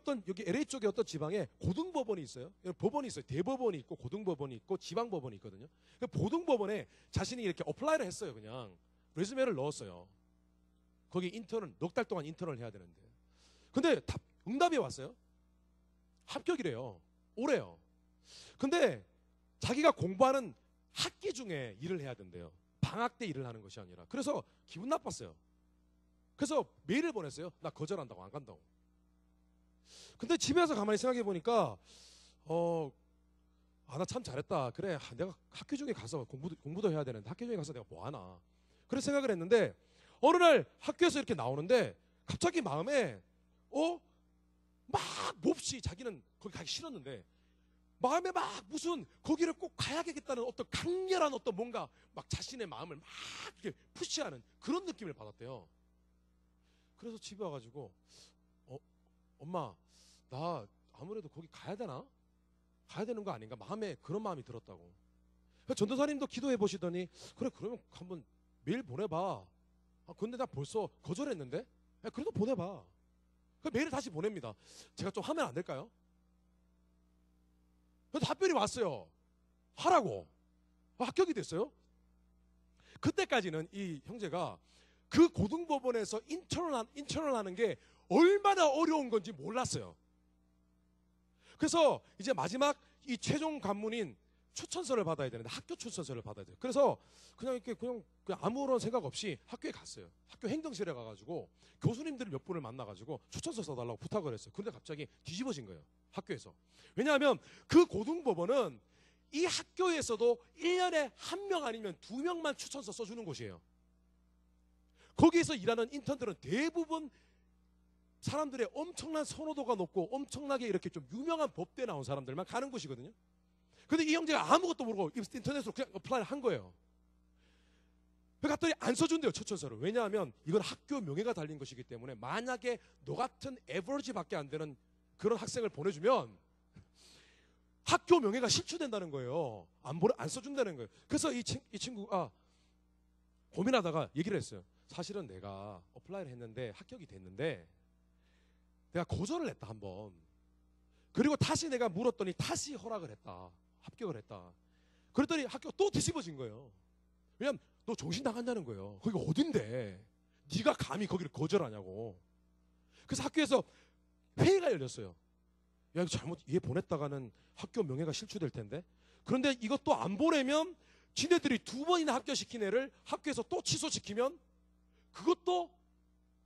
LA 쪽에 어떤 지방에 고등법원이 있어요. 법원이 있어요. 대법원이 있고 고등법원이 있고 지방법원이 있거든요. 고등법원에 자신이 이렇게 어플라이를 했어요. 그냥 레주메를 넣었어요. 거기 인턴을 넉 달 동안 인턴을 해야 되는데. 근데 응답이 왔어요. 합격이래요. 올해요. 근데 자기가 공부하는 학기 중에 일을 해야 된대요. 방학 때 일을 하는 것이 아니라. 그래서 기분 나빴어요. 그래서 메일을 보냈어요. 나 거절한다고, 안 간다고. 근데 집에 와서 가만히 생각해 보니까 나 참 잘했다. 그래, 내가 학교 중에 가서 공부도 해야 되는데 학교 중에 가서 내가 뭐 하나. 그래서 생각을 했는데 어느 날 학교에서 이렇게 나오는데 갑자기 마음에 막 몹시 자기는 거기 가기 싫었는데 마음에 막 무슨 거기를 꼭 가야겠다는 어떤 강렬한 어떤 뭔가 막 자신의 마음을 막 이렇게 푸시하는 그런 느낌을 받았대요. 그래서 집에 와가지고 엄마 나 아무래도 거기 가야 되나? 가야 되는 거 아닌가? 마음에 그런 마음이 들었다고. 전도사님도 기도해 보시더니 그래 그러면 한번 메일 보내봐. 근데 나 벌써 거절했는데? 그래도 보내봐. 그 메일을 다시 보냅니다. 제가 좀 하면 안 될까요? 그래도 답변이 왔어요. 하라고. 합격이 됐어요. 그때까지는 이 형제가 그 고등법원에서 인턴을 하는 게 얼마나 어려운 건지 몰랐어요. 그래서 이제 마지막 이 최종 관문인 추천서를 받아야 되는데 학교 추천서를 받아야 돼요. 그래서 그냥 이렇게 그냥 아무런 생각 없이 학교에 갔어요. 학교 행정실에 가가지고 교수님들 몇 분을 만나가지고 추천서 써달라고 부탁을 했어요. 그런데 갑자기 뒤집어진 거예요. 학교에서. 왜냐하면 그 고등법원은 이 학교에서도 1년에 1명 아니면 2명만 추천서 써주는 곳이에요. 거기에서 일하는 인턴들은 대부분 사람들의 엄청난 선호도가 높고 엄청나게 이렇게 좀 유명한 법대에 나온 사람들만 가는 곳이거든요. 근데 이 형제가 아무것도 모르고 인터넷으로 그냥 어플라이를 한 거예요. 갔더니 안 써준대요, 추천서를. 왜냐하면 이건 학교 명예가 달린 것이기 때문에 만약에 너 같은 에버리지밖에 안 되는 그런 학생을 보내주면 학교 명예가 실추된다는 거예요. 안 써준다는 거예요. 그래서 이 친구가 고민하다가 얘기를 했어요. 사실은 내가 어플라이를 했는데 합격이 됐는데 내가 거절을 했다 한번. 그리고 다시 내가 물었더니 다시 허락을 했다. 합격을 했다. 그랬더니 학교가 또 뒤집어진 거예요. 왜냐면 너 정신 나간다는 거예요. 거기가 어딘데 네가 감히 거기를 거절하냐고. 그래서 학교에서 회의가 열렸어요. 야 이거 잘못 얘 보냈다가는 학교 명예가 실추될 텐데. 그런데 이것도 안 보내면 지네들이 2번이나 합격시킨 애를 학교에서 또 취소시키면 그것도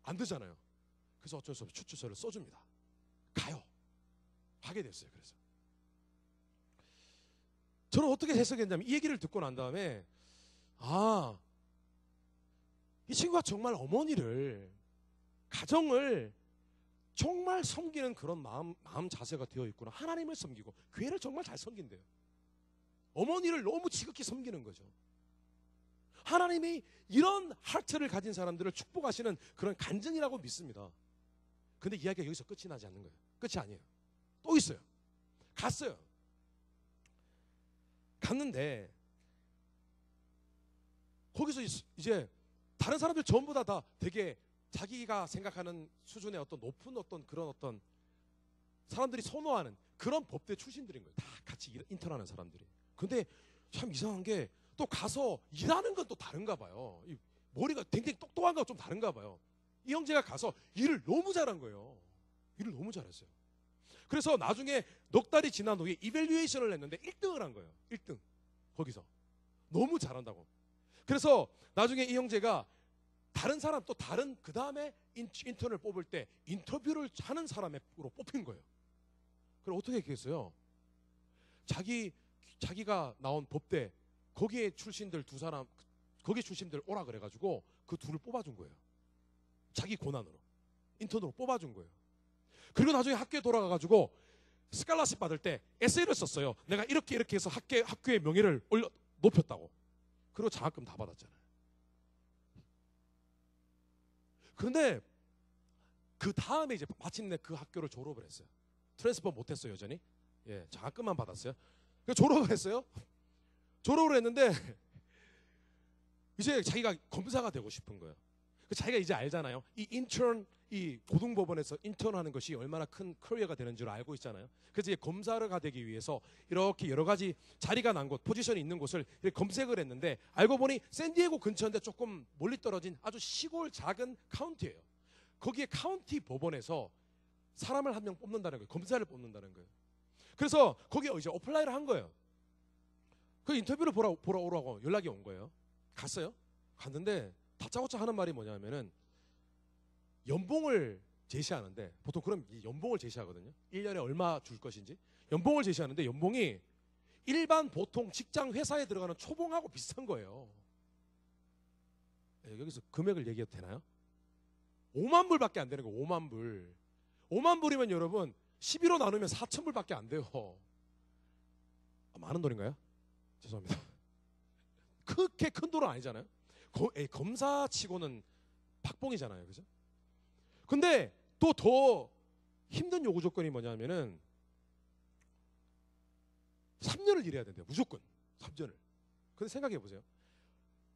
안 되잖아요. 그래서 어쩔 수 없이 추천서를 써줍니다. 가요. 하게 됐어요. 그래서 저는 어떻게 해석했냐면 이 얘기를 듣고 난 다음에 이 친구가 정말 어머니를 가정을 정말 섬기는 그런 마음 자세가 되어 있구나. 하나님을 섬기고 교회를 정말 잘 섬긴대요. 어머니를 너무 지극히 섬기는 거죠. 하나님이 이런 하트를 가진 사람들을 축복하시는 그런 간증이라고 믿습니다. 근데 이야기가 여기서 끝이 나지 않는 거예요. 끝이 아니에요. 또 있어요. 갔어요. 갔는데 거기서 이제 다른 사람들 전부 다 되게 자기가 생각하는 수준의 어떤 높은 그런 사람들이 선호하는 그런 법대 출신들인 거예요. 다 같이 인턴하는 사람들이. 근데 참 이상한 게 또 가서 일하는 건 또 다른가 봐요. 머리가 댕댕 똑똑한 건 좀 다른가 봐요. 이 형제가 가서 일을 너무 잘한 거예요. 일을 너무 잘했어요. 그래서 나중에 넉 달이 지난 후에 이밸류에이션을 했는데 1등을 한 거예요. 1등. 거기서. 너무 잘한다고. 그래서 나중에 이 형제가 다른 사람 또 다른 그 다음에 인턴을 뽑을 때 인터뷰를 하는 사람으로 뽑힌 거예요. 그럼 어떻게 했겠어요? 자기가 나온 법대 거기에 출신들 거기 출신들 오라 그래가지고 그 둘을 뽑아준 거예요. 자기 고난으로 인턴으로 뽑아준 거예요. 그리고 나중에 학교에 돌아가가지고 스칼라십 받을 때 에세이를 썼어요. 내가 이렇게 해서 학교의 명예를 높였다고. 그리고 장학금 다 받았잖아요. 그런데 그 다음에 이제 마침내 그 학교를 졸업을 했어요. 트랜스퍼 못했어요 여전히. 예, 장학금만 받았어요. 졸업을 했어요. 졸업을 했는데 이제 자기가 검사가 되고 싶은 거예요. 자기가 이제 알잖아요. 이 고등법원에서 인턴하는 것이 얼마나 큰 커리어가 되는 줄 알고 있잖아요. 그래서 이제 검사가 되기 위해서 이렇게 여러 가지 자리가 난 곳, 포지션이 있는 곳을 검색을 했는데 알고 보니 샌디에고 근처인데 조금 멀리 떨어진 아주 시골 작은 카운티예요. 거기에 카운티 법원에서 사람을 한 명 뽑는다는 거예요. 검사를 뽑는다는 거예요. 그래서 거기에 이제 어플라이를 한 거예요. 그 인터뷰를 보러 오라고 연락이 온 거예요. 갔어요. 갔는데 다짜고짜 하는 말이 뭐냐면은 연봉을 제시하는데 보통 그럼 연봉을 제시하거든요. 1년에 얼마 줄 것인지 연봉을 제시하는데 연봉이 일반 보통 직장 회사에 들어가는 초봉하고 비슷한 거예요. 여기서 금액을 얘기해도 되나요? 5만 불밖에 안 되는 거예요. 5만 불. 5만 불이면 여러분 11호 나누면 4천 불밖에 안 돼요. 많은 돈인가요? 죄송합니다. 그렇게 큰 돈은 아니잖아요. 검사치고는 박봉이잖아요. 그죠? 근데 또 더 힘든 요구 조건이 뭐냐면은 3년을 일해야 된대요. 무조건 3년을. 근데 생각해 보세요.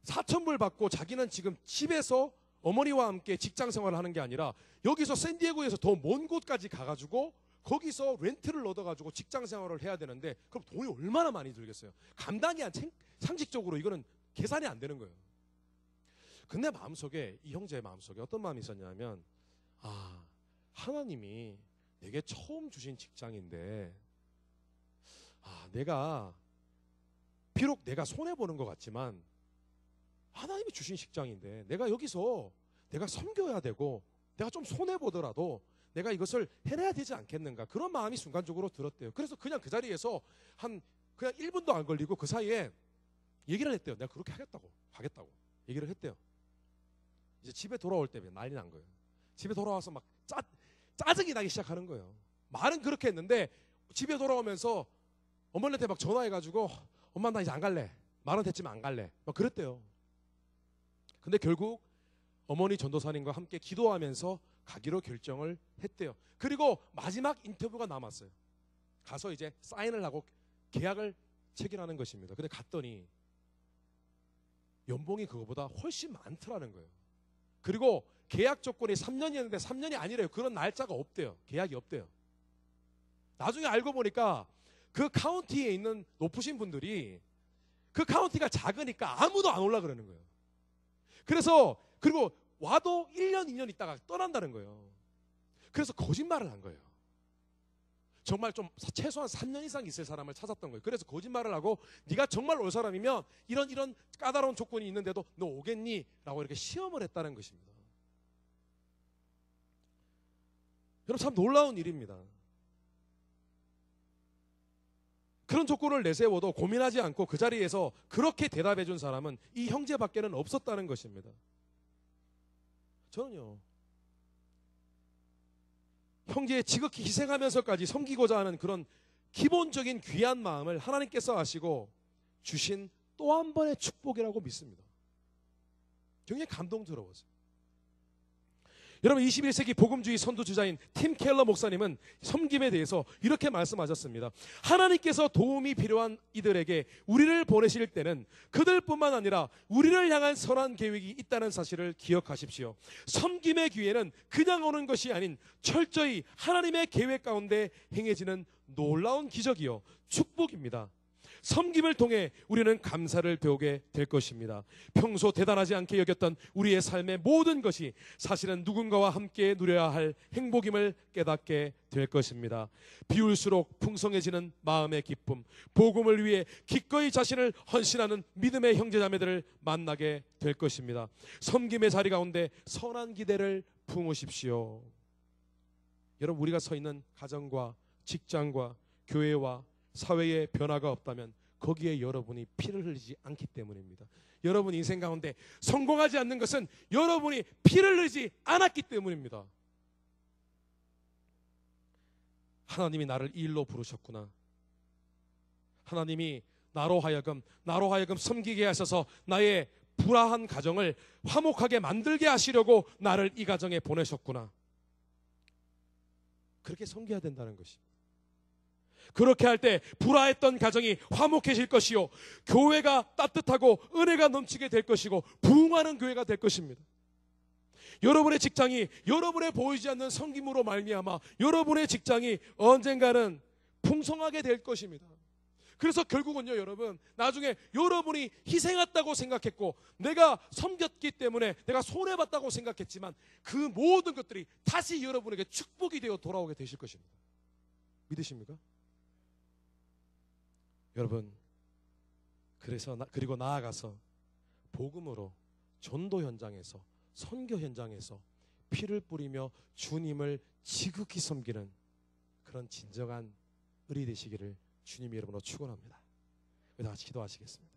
4,000불 받고 자기는 지금 집에서 어머니와 함께 직장 생활을 하는 게 아니라 여기서 샌디에고에서 더 먼 곳까지 가가지고 거기서 렌트를 얻어가지고 직장 생활을 해야 되는데 그럼 돈이 얼마나 많이 들겠어요. 감당이 안 상식적으로 이거는 계산이 안 되는 거예요. 근데 마음속에 이 형제의 마음속에 어떤 마음이 있었냐면 하나님이 내게 처음 주신 직장인데 내가 비록 내가 손해보는 것 같지만 하나님이 주신 직장인데 내가 여기서 내가 섬겨야 되고 내가 좀 손해보더라도 내가 이것을 해내야 되지 않겠는가 그런 마음이 순간적으로 들었대요. 그래서 그냥 그 자리에서 그냥 1분도 안 걸리고 그 사이에 얘기를 했대요. 내가 그렇게 하겠다고 얘기를 했대요. 이제 집에 돌아올 때 난리 난 거예요. 집에 돌아와서 막 짜증이 나기 시작하는 거예요. 말은 그렇게 했는데 집에 돌아오면서 어머니한테 막 전화해가지고 엄마 나 이제 안 갈래. 말은 했지만 안 갈래. 막 그랬대요. 근데 결국 어머니 전도사님과 함께 기도하면서 가기로 결정을 했대요. 그리고 마지막 인터뷰가 남았어요. 가서 이제 사인을 하고 계약을 체결하는 것입니다. 근데 갔더니 연봉이 그거보다 훨씬 많더라는 거예요. 그리고 계약 조건이 3년이었는데 3년이 아니래요. 그런 날짜가 없대요. 계약이 없대요. 나중에 알고 보니까 그 카운티에 있는 높으신 분들이 그 카운티가 작으니까 아무도 안 올라 그러는 거예요. 그래서 그리고 와도 1년, 2년 있다가 떠난다는 거예요. 그래서 거짓말을 한 거예요. 정말 좀 최소한 3년 이상 있을 사람을 찾았던 거예요. 그래서 거짓말을 하고 네가 정말 올 사람이면 이런 까다로운 조건이 있는데도 너 오겠니? 라고 이렇게 시험을 했다는 것입니다. 여러분 참 놀라운 일입니다. 그런 조건을 내세워도 고민하지 않고 그 자리에서 그렇게 대답해 준 사람은 이 형제밖에는 없었다는 것입니다. 저는요, 형제의 지극히 희생하면서까지 섬기고자 하는 그런 기본적인 귀한 마음을 하나님께서 아시고 주신 또 한 번의 축복이라고 믿습니다. 굉장히 감동스러웠어요. 여러분 21세기 복음주의 선두주자인 팀 켈러 목사님은 섬김에 대해서 이렇게 말씀하셨습니다. 하나님께서 도움이 필요한 이들에게 우리를 보내실 때는 그들뿐만 아니라 우리를 향한 선한 계획이 있다는 사실을 기억하십시오. 섬김의 기회는 그냥 오는 것이 아닌 철저히 하나님의 계획 가운데 행해지는 놀라운 기적이요 축복입니다. 섬김을 통해 우리는 감사를 배우게 될 것입니다. 평소 대단하지 않게 여겼던 우리의 삶의 모든 것이 사실은 누군가와 함께 누려야 할 행복임을 깨닫게 될 것입니다. 비울수록 풍성해지는 마음의 기쁨, 복음을 위해 기꺼이 자신을 헌신하는 믿음의 형제자매들을 만나게 될 것입니다. 섬김의 자리 가운데 선한 기대를 품으십시오. 여러분 우리가 서 있는 가정과 직장과 교회와 사회에 변화가 없다면 거기에 여러분이 피를 흘리지 않기 때문입니다. 여러분 인생 가운데 성공하지 않는 것은 여러분이 피를 흘리지 않았기 때문입니다. 하나님이 나를 이 일로 부르셨구나. 하나님이 나로 하여금 섬기게 하셔서 나의 불화한 가정을 화목하게 만들게 하시려고 나를 이 가정에 보내셨구나. 그렇게 섬겨야 된다는 것입니다. 그렇게 할 때 불화했던 가정이 화목해질 것이요 교회가 따뜻하고 은혜가 넘치게 될 것이고 부흥하는 교회가 될 것입니다. 여러분의 직장이 여러분의 보이지 않는 섬김으로 말미암아 여러분의 직장이 언젠가는 풍성하게 될 것입니다. 그래서 결국은요 여러분 나중에 여러분이 희생했다고 생각했고 내가 섬겼기 때문에 내가 손해봤다고 생각했지만 그 모든 것들이 다시 여러분에게 축복이 되어 돌아오게 되실 것입니다. 믿으십니까? 여러분 그리고 나아가서 복음으로 전도 현장에서 선교 현장에서 피를 뿌리며 주님을 지극히 섬기는 그런 진정한 의리 되시기를 주님이 여러분으로 축원합니다. 다 같이 기도하시겠습니다.